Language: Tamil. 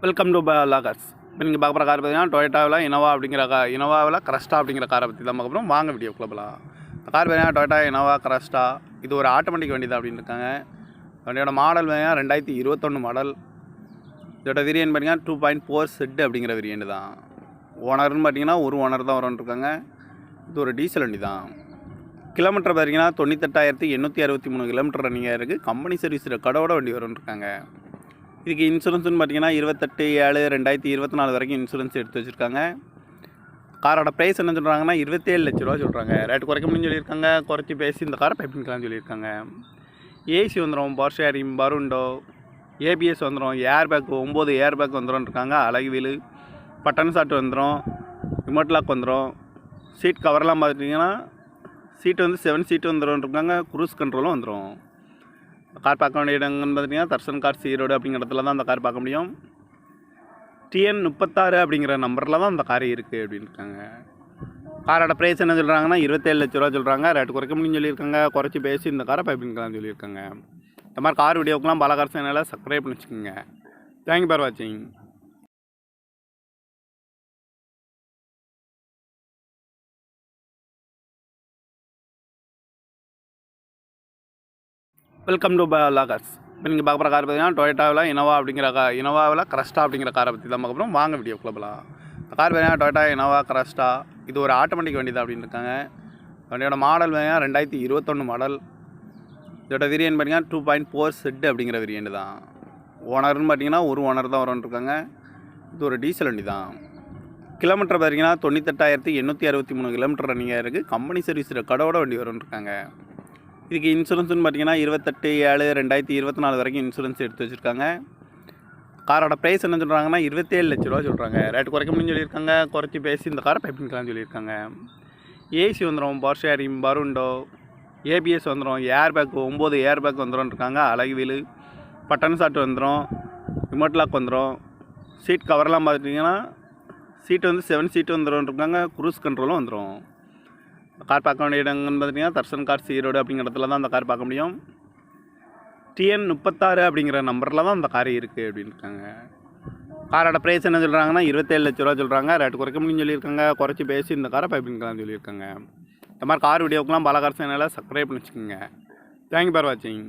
Welcome to vloggers. இப்போ நீங்கள் பார்க்குற கார் பார்த்தீங்கன்னா டொயோட்டாவில் இனோவா அப்படிங்கிற இனோவாவில் கிரஸ்டா அப்படிங்கிற காரை பற்றி தான் பார்க்க போகிறோம். வாங்க வீடியோ போகலாம். இந்த கார் பார்த்தீங்கன்னா டொயோட்டா இனோவா கிரஸ்டா. இது ஒரு ஆட்டோமேட்டிக் வண்டி தான் அப்படின்னு இருக்காங்க. வண்டியோட மாடல் பார்த்தீங்கன்னா 2021 மாடல். இதோட வேரியன்ட் பார்த்தீங்கன்னா 2.4 செட் அப்படிங்கிற வேரியன்ட் தான். ஓனர்னு பார்த்தீங்கன்னா ஒரு ஓனர் தான் வரும்னு இருக்காங்க. இது ஒரு டீசல் வண்டி தான். கிலோமீட்டர் பார்த்தீங்கன்னா 98,863 கிலோமீட்டர் ரன்னிங்காக இருக்குது. கம்பெனி சர்வீஸ் ரெக்கார்டோட வண்டி வரும்னு இருக்காங்க. இதுக்கு இன்சூரன்ஸ்னு பார்த்தீங்கன்னா 28/7/2024 வரைக்கும் இன்சூரன்ஸ் எடுத்து வச்சுருக்காங்க. காரோட ப்ரைஸ் என்ன சொல்கிறாங்கன்னா 27 லட்ச ரூபா சொல்கிறாங்க. ரேட்டு குறைக்க முடியும்னு சொல்லியிருக்காங்க. குறைச்சி பேசி இந்த காரை பைப்பிங்கலாம்னு சொல்லியிருக்காங்க. ஏசி வந்துடும், பவர் ஷேரிங், பருண்டோ, ஏபிஎஸ் வந்துடும், ஏர் பேக் 9 ஏர் பேக் வந்துடும் இருக்காங்க. அழகு வீலு, பட்டன் ஷாட் வந்துடும், ரிமோட் லாக் வந்துடும். சீட் கவர்லாம் பார்த்துட்டிங்கன்னா சீட்டு வந்து 7 சீட்டு வந்துடும் இருக்காங்க. குரூஸ் கண்ட்ரோலும் வந்துடும். கார் பார்க்க வேண்டிய இடங்கன்னு பார்த்தீங்கன்னா தர்சன் கார் ஈரோடு அப்படிங்கிற இடத்துல தான் அந்த கார் பார்க்க முடியும். TN 36 அப்படிங்கிற நம்பரில் தான் அந்த கார் இருக்குது அப்படின்னு இருக்காங்க. காரோட ப்ரைஸ் என்ன சொல்கிறாங்கன்னா 27 லட்ச ரூபா சொல்கிறாங்க. ரேட்டு குறைக்க முடியும்னு சொல்லியிருக்காங்க. குறைச்சி பேசி இந்த காரை பைப்பிங்கலாம்னு சொல்லியிருக்காங்க. இந்த மாதிரி கார் வீடியோக்கெலாம் பாலகார் சேனலை சப்ஸ்கிரைப் பண்ணி வச்சுக்கோங்க. தேங்க்யூ ஃபார் வாட்சிங். Welcome to vloggers. இப்போ நீங்கள் பார்க்குற கார் பார்த்தீங்கன்னா டொயோட்டாவில் இனோவாவில் கிரஸ்டா அப்படிங்கிற காரை பற்றி தான் பார்க்க போகிறோம். வாங்க வீடியோ போகலாம். இந்த கார் பார்த்தீங்கன்னா டொயோட்டா இனோவா கிரஸ்டா. இது ஒரு ஆட்டோமேட்டிக் வண்டி தான் அப்படின்னு இருக்காங்க. வண்டியோட மாடல் பார்த்தீங்கன்னா 2021 மாடல். இதோட வேரியன்ட் பார்த்தீங்கன்னா 2.4 செட் அப்படிங்கிற வேரியன்ட் தான். ஓனர்னு பார்த்தீங்கன்னா ஒரு ஓனர் தான் வரும்னு இருக்காங்க. இது ஒரு டீசல் வண்டி தான். கிலோமீட்டர் பார்த்தீங்கன்னா 98,863 கிலோமீட்டர் ரன்னிங்காக இருக்குது. கம்பெனி சர்வீஸ் ரெக்கார்டோட வண்டி வரும்னு இருக்காங்க. இதுக்கு இன்சூரன்ஸ்னு பார்த்தீங்கன்னா 28/7/2024 வரைக்கும் இன்சூரன்ஸ் எடுத்து வச்சுருக்காங்க. காரோட ப்ரைஸ் என்ன சொல்கிறாங்கன்னா 27 லட்ச ரூபா சொல்கிறாங்க. ரேட்டு குறைக்க முடியும்னு சொல்லியிருக்காங்க. குறைச்சி பேசி இந்த காரை பைப்பிங்கலாம்னு சொல்லியிருக்காங்க. ஏசி வந்துடும், பவர் ஷேரிங், பருண்டோ, ஏபிஎஸ் வந்துடும், ஏர் பேக் 9 ஏர் பேக் வந்துடும் இருக்காங்க. அழகு வீலு, பட்டன் ஷாட் வந்துடும், ரிமோட் லாக் வந்துடும். சீட் கவர்லாம் பார்த்துட்டிங்கன்னா சீட்டு வந்து 7 சீட்டு வந்துடும் இருக்காங்க. குரூஸ் கண்ட்ரோலும் வந்துடும். கார் பார்க்க வேண்டிய இடங்கன்னு பார்த்தீங்கன்னா தர்சன் கார் ஈரோடு அப்படிங்கிற இடத்துல தான் அந்த கார் பார்க்க முடியும். TN 36 அப்படிங்கிற நம்பரில் தான் அந்த கார் இருக்குது அப்படின்னு இருக்காங்க. காரோட ப்ரைஸ் என்ன சொல்கிறாங்கன்னா 27 லட்ச ரூபா சொல்கிறாங்க. ரேட்டு குறைக்க முடியும்னு சொல்லியிருக்காங்க. குறைச்சி பேசி இந்த காரை பைப்பிங்கலாம்னு சொல்லியிருக்காங்க. இந்த மாதிரி கார் வீடியோக்கெலாம் பாலகார் சேனலை சப்ஸ்கிரைப் பண்ணி வச்சுக்கோங்க. தேங்க்யூ ஃபார் வாட்சிங்.